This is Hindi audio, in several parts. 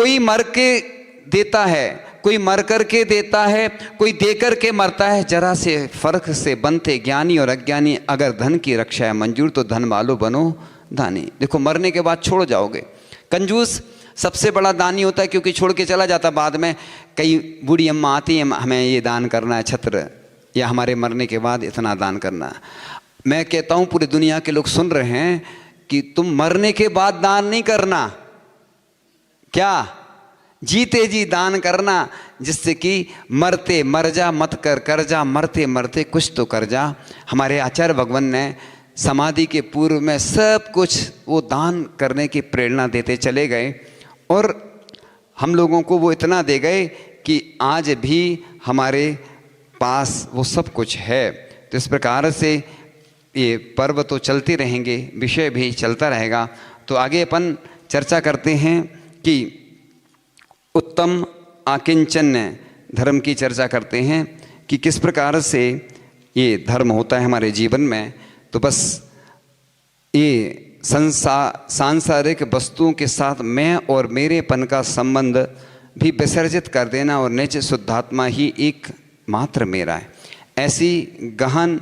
कोई मर के देता है, कोई मर कर के देता है, कोई दे कर के मरता है। जरा से फर्क से बनते ज्ञानी और अज्ञानी। अगर धन की रक्षा है मंजूर तो धन वालो बनो दानी। देखो मरने के बाद छोड़ जाओगे। कंजूस सबसे बड़ा दानी होता है, क्योंकि छोड़ के चला जाता। बाद में कई बूढ़ी अम्मा आती हैं, हमें ये दान करना है छत्र, या हमारे मरने के बाद इतना दान करना। मैं कहता हूँ पूरी दुनिया के लोग सुन रहे हैं कि तुम मरने के बाद दान नहीं करना, क्या जीते जी दान करना, जिससे कि मरते मर जा मत कर कर्जा, मरते मरते कुछ तो कर जा। हमारे आचार्य भगवान ने समाधि के पूर्व में सब कुछ वो दान करने की प्रेरणा देते चले गए, और हम लोगों को वो इतना दे गए कि आज भी हमारे पास वो सब कुछ है। तो इस प्रकार से ये पर्व तो चलते रहेंगे, विषय भी चलता रहेगा। तो आगे अपन चर्चा करते हैं कि उत्तम आकिंचन्य धर्म की चर्चा करते हैं कि किस प्रकार से ये धर्म होता है हमारे जीवन में। तो बस ये सांसारिक वस्तुओं के साथ मैं और मेरेपन का संबंध भी विसर्जित कर देना, और निज शुद्धात्मा ही एक मात्र मेरा है, ऐसी गहन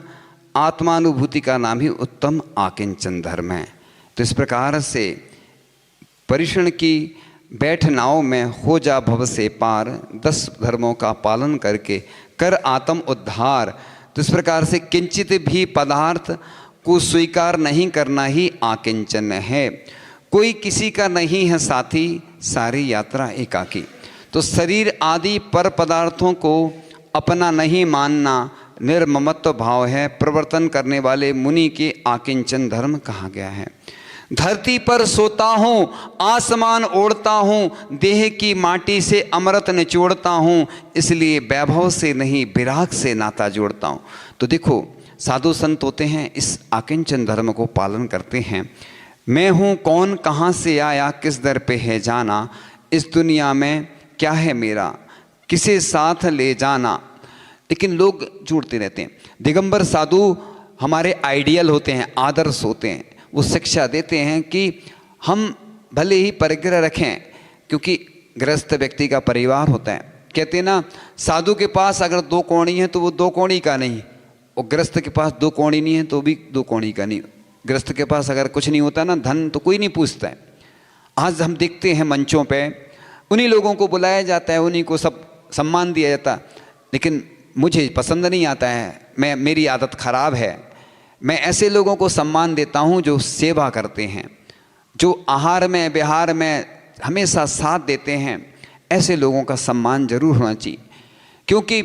आत्मानुभूति का नाम ही उत्तम आकिंचन धर्म है। तो इस प्रकार से परिषण की बैठ नाव में हो जा भव से पार, 10 धर्मों का पालन करके कर आत्म उद्धार। तो इस प्रकार से किंचित भी पदार्थ को स्वीकार नहीं करना ही आकिंचन है। कोई किसी का नहीं है साथी, सारी यात्रा एकाकी। तो शरीर आदि पर पदार्थों को अपना नहीं मानना निर्ममत्व भाव है, प्रवर्तन करने वाले मुनि के आकिंचन धर्म कहा गया है। धरती पर सोता हूँ, आसमान ओढ़ता हूँ, देह की माटी से अमृत निचोड़ता हूँ, इसलिए वैभव से नहीं विराग से नाता जोड़ता हूँ। तो देखो साधु संत होते हैं, इस आकिंचन धर्म को पालन करते हैं। मैं हूँ कौन, कहाँ से आया, किस दर पे है जाना, इस दुनिया में क्या है मेरा, किसे साथ ले जाना। लेकिन लोग जुड़ते रहते हैं। दिगंबर साधु हमारे आइडियल होते हैं, आदर्श होते हैं। वो शिक्षा देते हैं कि हम भले ही परिग्रह रखें, क्योंकि गृहस्थ व्यक्ति का परिवार होता है। कहते हैं ना, साधु के पास अगर 2 कौड़ी हैं तो वो 2 कौड़ी का नहीं, और गृहस्थ के पास 2 कौड़ी नहीं है तो भी 2 कौड़ी का नहीं। गृहस्थ के पास अगर कुछ नहीं होता ना, धन, तो कोई नहीं पूछता है। आज हम देखते हैं मंचों पे उन्हीं लोगों को बुलाया जाता है, उन्हीं को सब सम्मान दिया जाता, लेकिन मुझे पसंद नहीं आता है। मेरी आदत खराब है। मैं ऐसे लोगों को सम्मान देता हूं जो सेवा करते हैं, जो आहार में विहार में हमेशा साथ देते हैं। ऐसे लोगों का सम्मान जरूर होना चाहिए। क्योंकि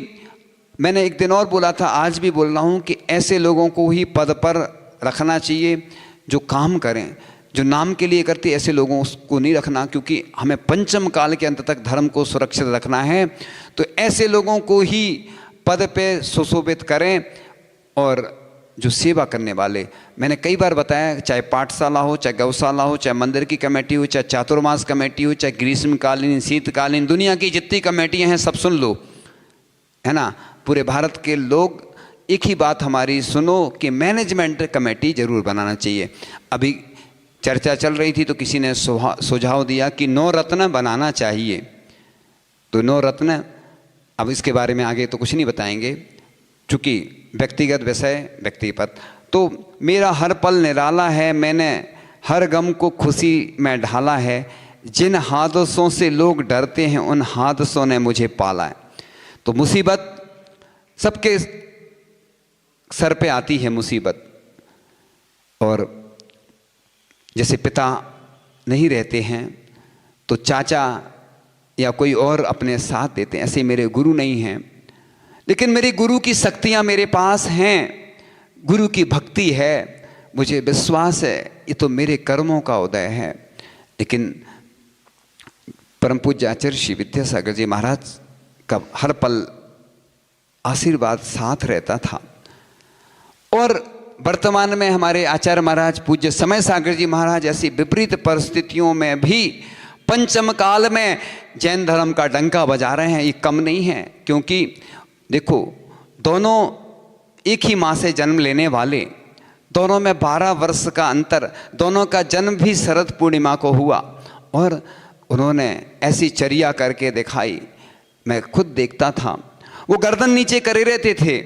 मैंने एक दिन और बोला था, आज भी बोल रहा हूं कि ऐसे लोगों को ही पद पर रखना चाहिए जो काम करें। जो नाम के लिए करते ऐसे लोगों को नहीं रखना, क्योंकि हमें पंचम काल के अंत तक धर्म को सुरक्षित रखना है। तो ऐसे लोगों को ही पद पे सुशोभित करें। और जो सेवा करने वाले, मैंने कई बार बताया, चाहे पाठशाला हो, चाहे गौशाला हो, चाहे मंदिर की कमेटी हो, चाहे चातुर्मास कमेटी हो, चाहे ग्रीष्मकालीन शीतकालीन, दुनिया की जितनी कमेटियां हैं सब सुन लो, है ना। पूरे भारत के लोग एक ही बात हमारी सुनो कि मैनेजमेंट कमेटी जरूर बनाना चाहिए। अभी चर्चा चल रही थी तो किसी ने सुझाव दिया कि 9 रत्न बनाना चाहिए। तो 9 रत्न, अब इसके बारे में आगे तो कुछ नहीं बताएंगे, चूँकि व्यक्तिगत विषय व्यक्तिगत। तो मेरा हर पल निराला है, मैंने हर गम को खुशी में ढाला है, जिन हादसों से लोग डरते हैं उन हादसों ने मुझे पाला है। तो मुसीबत सबके सर पे आती है मुसीबत, और जैसे पिता नहीं रहते हैं तो चाचा या कोई और अपने साथ देते हैं, ऐसे मेरे गुरु नहीं हैं, लेकिन मेरे गुरु की शक्तियां मेरे पास हैं, गुरु की भक्ति है, मुझे विश्वास है, ये तो मेरे कर्मों का उदय है। लेकिन परम पूज्य आचार्य श्री विद्यासागर जी महाराज का हर पल आशीर्वाद साथ रहता था। और वर्तमान में हमारे आचार्य महाराज पूज्य समय सागर जी महाराज ऐसी विपरीत परिस्थितियों में भी पंचम काल में जैन धर्म का डंका बजा रहे हैं। ये कम नहीं है, क्योंकि देखो दोनों एक ही माँ से जन्म लेने वाले, दोनों में 12 वर्ष का अंतर, दोनों का जन्म भी शरद पूर्णिमा को हुआ, और उन्होंने ऐसी चर्या करके दिखाई, मैं खुद देखता था। वो गर्दन नीचे करे रहते थे।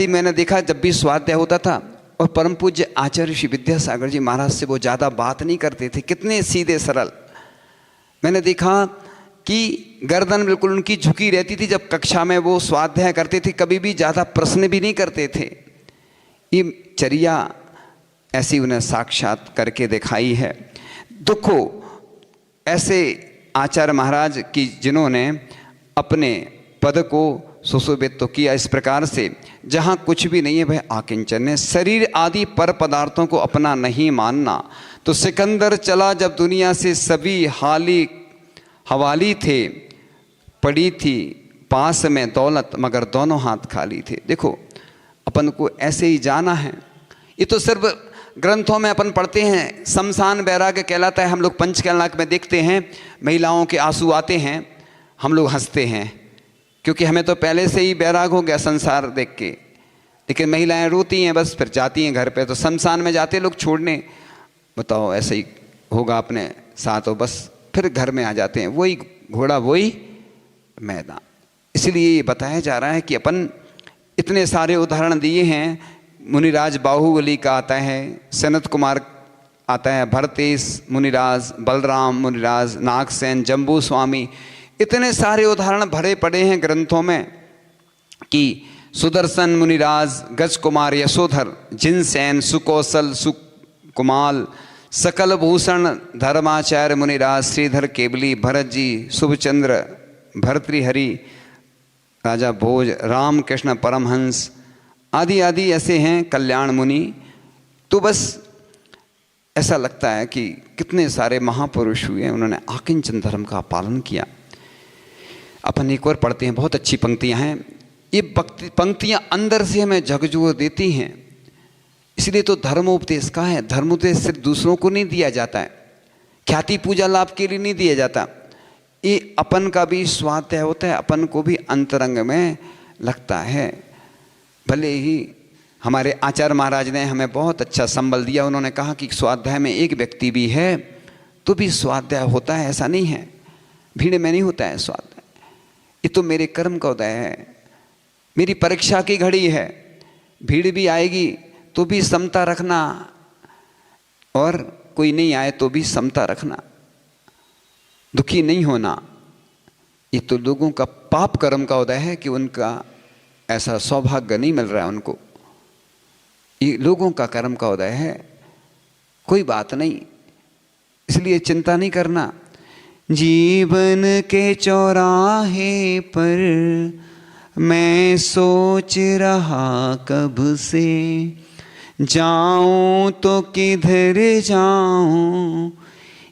मैंने देखा जब भी स्वाध्याय होता था, और परम पूज्य आचार्य श्री विद्यासागर जी महाराज से वो ज़्यादा बात नहीं करते थे, कितने सीधे सरल। मैंने देखा कि गर्दन बिल्कुल उनकी झुकी रहती थी। जब कक्षा में वो स्वाध्याय करते थे, कभी भी ज़्यादा प्रश्न भी नहीं करते थे। ये चर्या ऐसी उन्हें साक्षात करके दिखाई है। देखो, ऐसे आचार्य महाराज की जिन्होंने अपने पद को सुशोभित तो किया इस प्रकार से, जहाँ कुछ भी नहीं है वह आकिंचन है। शरीर आदि पर पदार्थों को अपना नहीं मानना। तो सिकंदर चला जब दुनिया से, सभी हाली हवाली थे, पड़ी थी पास में दौलत मगर दोनों हाथ खाली थे। देखो, अपन को ऐसे ही जाना है। ये तो सिर्फ ग्रंथों में अपन पढ़ते हैं, शमशान वैराग्य कहलाता है। हम लोग पंचकन्याक में देखते हैं, महिलाओं के आंसू आते हैं, हम लोग हंसते हैं, क्योंकि हमें तो पहले से ही वैराग हो गया संसार देख के। लेकिन महिलाएं रोती हैं, बस फिर जाती हैं घर पे। तो शमशान में जाते लोग छोड़ने, बताओ ऐसे ही होगा अपने साथ, हो बस फिर घर में आ जाते हैं। वही घोड़ा वही मैदान। इसलिए ये बताया जा रहा है कि अपन इतने सारे उदाहरण दिए हैं। मुनिराज बाहुबली का आता है, सनत कुमार आता है, भरतेश मुनिराज, बलराम मुनिराज, नागसेन, जम्बू स्वामी, इतने सारे उदाहरण भरे पड़े हैं ग्रंथों में कि सुदर्शन मुनिराज, गज कुमार यशोधर, जिनसेन, सुकौशल, सुकुमाल, सकल भूषण, धर्माचार्य मुनिराज, श्रीधर केवली, भरत जी, शुभचंद्र, भर्तृहरि, राजा भोज, राम कृष्ण परमहंस आदि आदि ऐसे हैं, कल्याण मुनि। तो बस ऐसा लगता है कि कितने सारे महापुरुष हुए, उन्होंने आकिंचन धर्म का पालन किया। अपन एक और पढ़ते हैं, बहुत अच्छी पंक्तियां हैं। ये पंक्तियां अंदर से हमें झकझोर देती हैं। इसलिए तो धर्मोपदेश का है। धर्मोपदेश सिर्फ दूसरों को नहीं दिया जाता है, ख्याति पूजा लाभ के लिए नहीं दिया जाता। ये अपन का भी स्वाध्याय होता है, अपन को भी अंतरंग में लगता है। भले ही हमारे आचार्य महाराज ने हमें बहुत अच्छा संबल दिया। उन्होंने कहा कि स्वाध्याय में एक व्यक्ति भी है तो भी स्वाध्याय होता है, ऐसा नहीं है भीड़ में नहीं होता है स्वाध्याय। ये तो मेरे कर्म का उदय है, मेरी परीक्षा की घड़ी है। भीड़ भी आएगी तो भी समता रखना, और कोई नहीं आए तो भी समता रखना, दुखी नहीं होना। ये तो लोगों का पाप कर्म का उदय है कि उनका ऐसा सौभाग्य नहीं मिल रहा है उनको। ये लोगों का कर्म का उदय है, कोई बात नहीं, इसलिए चिंता नहीं करना। जीवन के चौराहे पर मैं सोच रहा कब से, जाऊं तो किधर जाऊं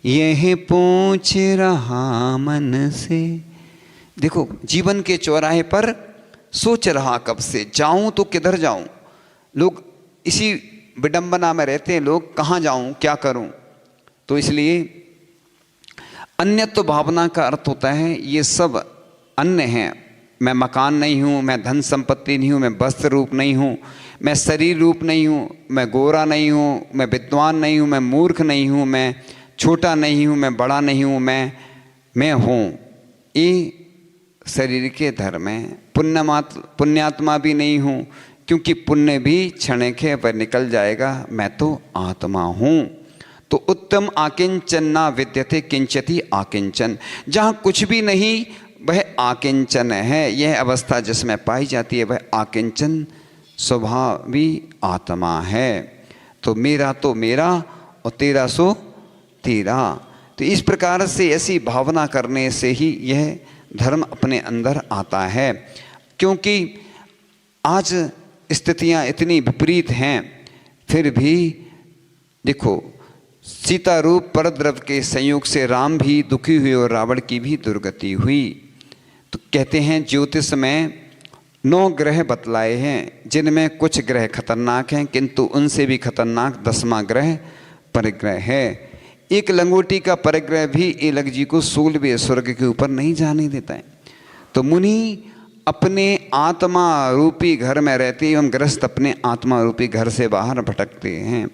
यह पूछ रहा मन से। देखो, जीवन के चौराहे पर सोच रहा कब से, जाऊं तो किधर जाऊं। लोग इसी विडंबना में रहते हैं, लोग कहाँ जाऊं, क्या करूं। तो इसलिए अन्यत्व भावना का अर्थ होता है ये सब अन्य हैं। मैं मकान नहीं हूँ, मैं धन संपत्ति नहीं हूँ, मैं वस्त्र रूप नहीं हूँ, मैं शरीर रूप नहीं हूँ, मैं गोरा नहीं हूँ, मैं विद्वान नहीं हूँ, मैं मूर्ख नहीं हूँ, मैं छोटा नहीं हूँ, मैं बड़ा नहीं हूँ, मैं हूँ। ये शरीर के धर्म है। पुण्यात्मा भी नहीं हूँ, क्योंकि पुण्य भी क्षणिक पर निकल जाएगा, मैं तो आत्मा हूँ। तो उत्तम आकिंचन ना विद्यते किंचति आकिंचन। जहाँ कुछ भी नहीं वह आकिंचन है। यह अवस्था जिसमें पाई जाती है वह आकिंचन स्वभावी आत्मा है। तो मेरा और तेरा सो तेरा। तो इस प्रकार से ऐसी भावना करने से ही यह धर्म अपने अंदर आता है। क्योंकि आज स्थितियां इतनी विपरीत हैं, फिर भी देखो, सीता रूप परद्रव के संयोग से राम भी दुखी हुए और रावण की भी दुर्गति हुई। तो कहते हैं ज्योतिष में 9 ग्रह बतलाए हैं, जिनमें कुछ ग्रह खतरनाक हैं, किंतु उनसे भी खतरनाक 10वां ग्रह परिग्रह है। एक लंगोटी का परिग्रह भी एलक जी को 16वें स्वर्ग के ऊपर नहीं जाने देता है। तो मुनि अपने आत्मा रूपी घर में रहते एवं ग्रस्त अपने आत्मा रूपी घर से बाहर भटकते हैं।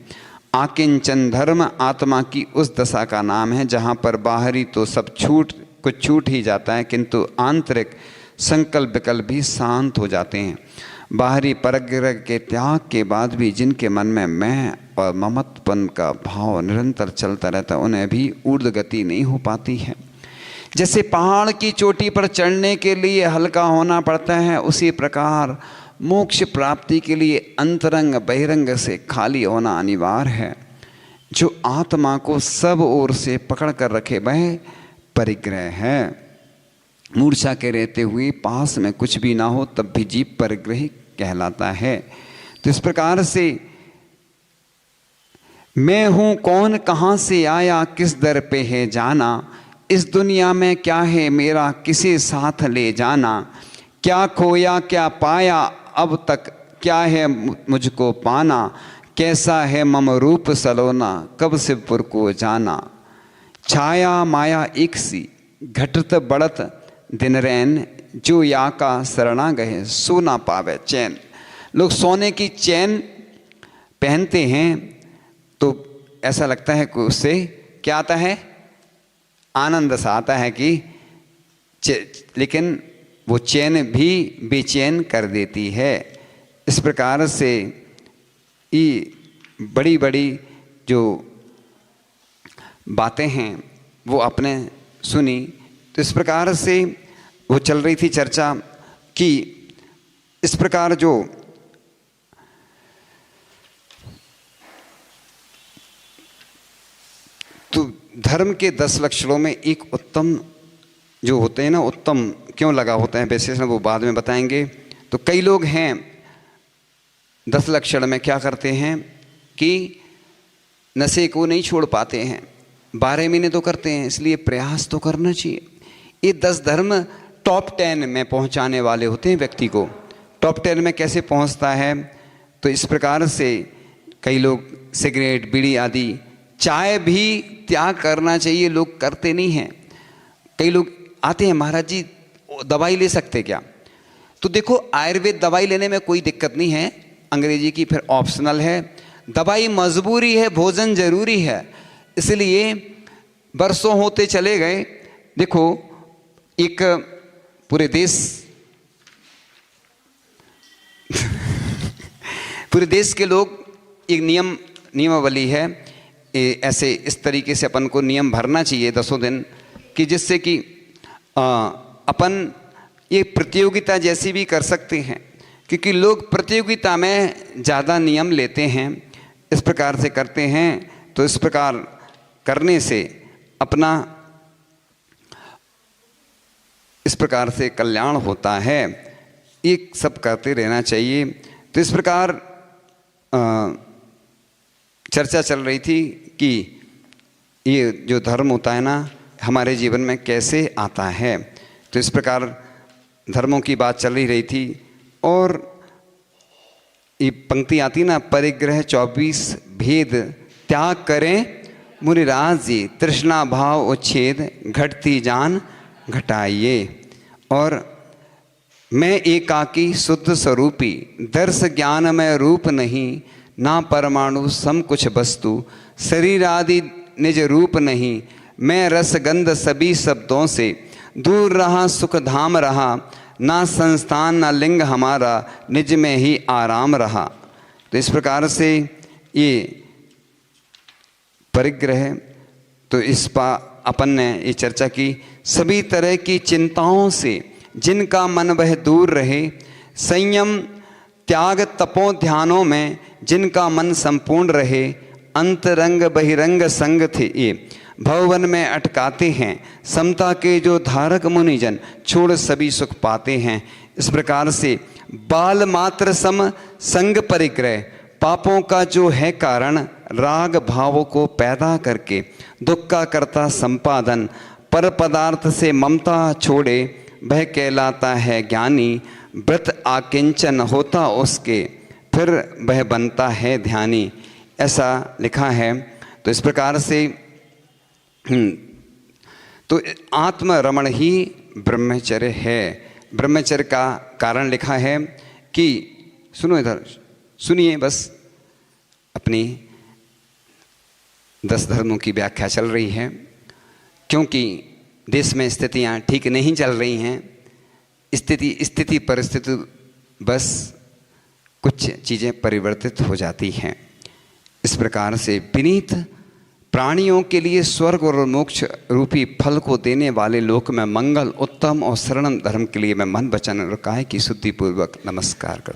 आकिंचन धर्म आत्मा की उस दशा का नाम है जहाँ पर बाहरी तो सब कुछ छूट ही जाता है, किंतु आंतरिक संकल्प विकल्प भी शांत हो जाते हैं। बाहरी परिग्रह के त्याग के बाद भी जिनके मन में मैं और ममत्वपन का भाव निरंतर चलता रहता है, उन्हें भी ऊर्ध्व गति नहीं हो पाती है। जैसे पहाड़ की चोटी पर चढ़ने के लिए हल्का होना पड़ता है, उसी प्रकार मोक्ष प्राप्ति के लिए अंतरंग बहिरंग से खाली होना अनिवार्य है। जो आत्मा को सब ओर से पकड़ कर रखे वह परिग्रह है। मूर्छा के रहते हुए पास में कुछ भी ना हो तब भी जीव परिग्रही कहलाता है। तो इस प्रकार से मैं हूं कौन, कहां से आया, किस दर पे है जाना, इस दुनिया में क्या है मेरा, किसे साथ ले जाना, क्या खोया क्या पाया अब तक, क्या है मुझको पाना, कैसा है मम रूप सलोना, कब शिवपुर को जाना। छाया माया एक सी घटत बढ़त दिन रैन, जो या का शरणा गए सो ना पावे चैन। लोग सोने की चैन पहनते हैं तो ऐसा लगता है कि उससे क्या आता है, आनंद सा आता है कि लेकिन वो चैन भी बेचैन कर देती है। इस प्रकार से ये बड़ी बड़ी जो बातें हैं वो आपने सुनी। तो इस प्रकार से वो चल रही थी चर्चा कि इस प्रकार जो तो धर्म के 10 लक्षणों में एक उत्तम जो होते हैं ना, उत्तम क्यों लगा होता है विशेषण वो बाद में बताएंगे। तो कई लोग हैं 10 लक्षण में क्या करते हैं कि नशे को नहीं छोड़ पाते हैं, 12 महीने तो करते हैं, इसलिए प्रयास तो करना चाहिए। ये 10 धर्म टॉप 10 में पहुंचाने वाले होते हैं व्यक्ति को। टॉप 10 में कैसे पहुंचता है, तो इस प्रकार से कई लोग सिगरेट बीड़ी आदि, चाय भी त्याग करना चाहिए, लोग करते नहीं हैं। कई लोग आते हैं, महाराज जी दवाई ले सकते क्या? तो देखो आयुर्वेद दवाई लेने में कोई दिक्कत नहीं है, अंग्रेजी की फिर ऑप्शनल है, दवाई मजबूरी है, भोजन जरूरी है। इसलिए बरसों होते चले गए। देखो एक पूरे देश के लोग एक नियमावली है, ऐसे इस तरीके से अपन को नियम भरना चाहिए 10 दिन कि जिससे कि अपन ये प्रतियोगिता जैसी भी कर सकते हैं, क्योंकि लोग प्रतियोगिता में ज़्यादा नियम लेते हैं, इस प्रकार से करते हैं। तो इस प्रकार करने से अपना इस प्रकार से कल्याण होता है, ये सब करते रहना चाहिए। तो इस प्रकार चर्चा चल रही थी कि ये जो धर्म होता है ना हमारे जीवन में कैसे आता है। तो इस प्रकार धर्मों की बात चल ही रही थी और ये पंक्ति आती ना, परिग्रह 24 भेद त्याग करें मुनिराज जी, तृष्णा भाव उच्छेद घटती जान घटाइए। और मैं एकाकी शुद्ध स्वरूपी, दर्श ज्ञान में रूप नहीं, ना परमाणु सम कुछ वस्तु, शरीर आदि निज रूप नहीं, मैं रस गंध सभी शब्दों से दूर रहा, सुख धाम रहा, ना संस्थान ना लिंग हमारा, निज में ही आराम रहा। तो इस प्रकार से ये परिग्रह, तो इस अपन ने ये चर्चा की, सभी तरह की चिंताओं से जिनका मन वह दूर रहे, संयम त्याग तपों ध्यानों में जिनका मन संपूर्ण रहे, अंतरंग बहिरंग संग थे ये भवन में अटकाते हैं, समता के जो धारक मुनिजन छोड़ सभी सुख पाते हैं। इस प्रकार से बाल मात्र सम संग परिग्रह, पापों का जो है कारण, राग भावों को पैदा करके दुख का करता संपादन, पर पदार्थ से ममता छोड़े वह कहलाता है ज्ञानी, व्रत आकिंचन होता उसके फिर वह बनता है ध्यानी, ऐसा लिखा है। तो इस प्रकार से तो आत्मरमण ही ब्रह्मचर्य है। ब्रह्मचर्य का कारण लिखा है कि सुनो, इधर सुनिए बस अपनी, 10 धर्मों की व्याख्या चल रही है, क्योंकि देश में स्थितियां ठीक नहीं चल रही हैं। स्थिति परिस्थिति बस कुछ चीज़ें परिवर्तित हो जाती हैं। इस प्रकार से विनीत प्राणियों के लिए स्वर्ग और मोक्ष रूपी फल को देने वाले लोक में मंगल उत्तम और शरणम धर्म के लिए मैं मन वचन और काया की शुद्धि पूर्वक नमस्कार कर।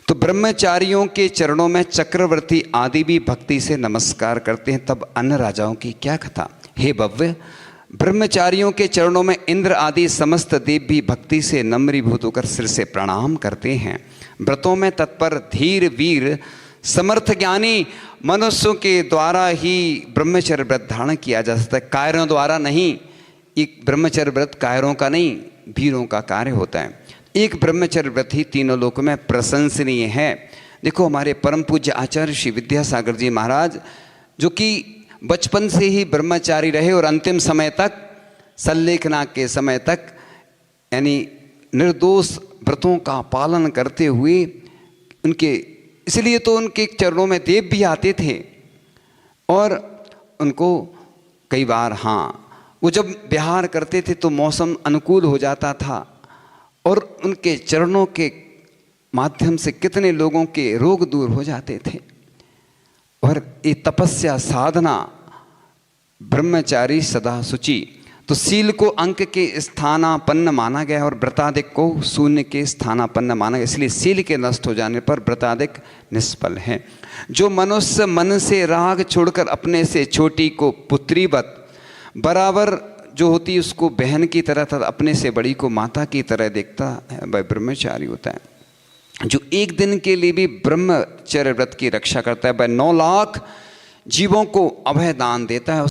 तो ब्रह्मचारियों के चरणों में चक्रवर्ती आदि भी भक्ति से नमस्कार करते हैं। तब अन्य राजाओं की क्या कथा। हे भव्य, ब्रह्मचारियों के चरणों में इंद्र आदि समस्त देव भी भक्ति से नम्रीभूत होकर सिर से प्रणाम करते हैं। व्रतों में तत्पर धीर वीर समर्थ ज्ञानी मनुष्यों के द्वारा ही ब्रह्मचर्य व्रत धारण किया जा सकता है, कायरों द्वारा नहीं। एक ब्रह्मचर्य व्रत कायरों का नहीं, वीरों का कार्य होता है। एक ब्रह्मचर्य व्रत ही तीनों लोकों में प्रशंसनीय है। देखो, हमारे परम पूज्य आचार्य श्री विद्यासागर जी महाराज, जो कि बचपन से ही ब्रह्मचारी रहे और अंतिम समय तक, सल्लेखना के समय तक, यानी निर्दोष व्रतों का पालन करते हुए, उनके इसलिए तो उनके चरणों में देव भी आते थे। और उनको कई बार, हाँ, वो जब विहार करते थे तो मौसम अनुकूल हो जाता था और उनके चरणों के माध्यम से कितने लोगों के रोग दूर हो जाते थे। और ये तपस्या साधना, ब्रह्मचारी सदा शुचि, तो शील को अंक के स्थानापन्न माना गया और व्रताधिक को शून्य के स्थानापन्न माना गया। इसलिए शील के नष्ट हो जाने पर व्रताधिक निष्फल है। जो मनुष्य मन से राग छोड़कर अपने से छोटी को पुत्रीवत बराबर जो होती है उसको बहन की तरह तथा अपने से बड़ी को माता की तरह देखता है, वह ब्रह्मचारी होता है। जो एक दिन के लिए भी ब्रह्मचर्य व्रत की रक्षा करता है, वह 9 लाख जीवों को अभय दान देता है।